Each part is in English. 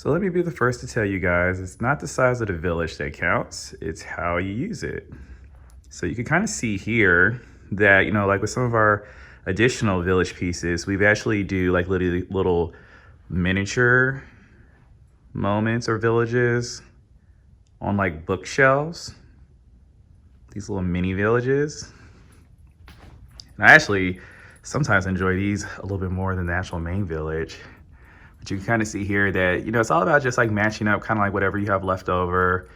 So let me be the first to tell you guys, it's not the size of the village that counts, it's how you use it. So you can kind of see here that, like with some of our additional village pieces, we've actually do like little miniature moments or villages on like bookshelves, these little mini villages. And I actually sometimes enjoy these a little bit more than the actual main village. But you can kind of see here that, it's all about just like matching up kind of like whatever you have left over.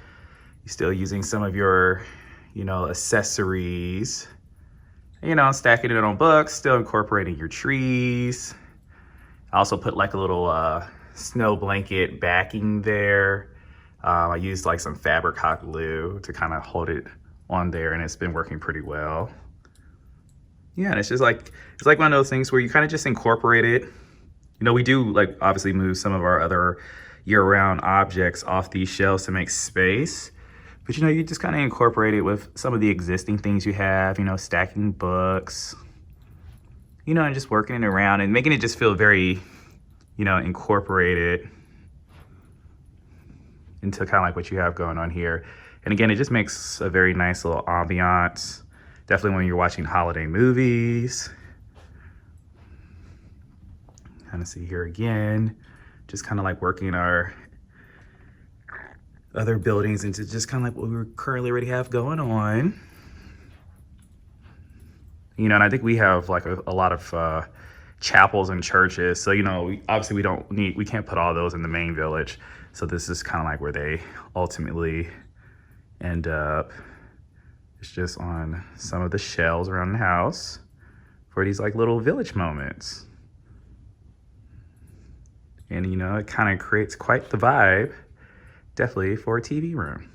You're still using some of your, accessories, stacking it on books, still incorporating your trees. I also put like a little snow blanket backing there. I used like some fabric hot glue to kind of hold it on there, and it's been working pretty well. Yeah, and it's like one of those things where you kind of just incorporate it. We do like obviously move some of our other year-round objects off these shelves to make space. But you just kind of incorporate it with some of the existing things you have, stacking books, and just working it around and making it just feel very, incorporated into kind of like what you have going on here. And again, it just makes a very nice little ambiance. Definitely when you're watching holiday movies. Kind of see here again, just kind of like working our other buildings into just kind of like what we currently already have going on. And I think we have like a lot of chapels and churches. So, obviously we can't put all those in the main village. So this is kind of like where they ultimately end up. It's just on some of the shelves around the house for these like little village moments. And, it kind of creates quite the vibe, definitely for a TV room.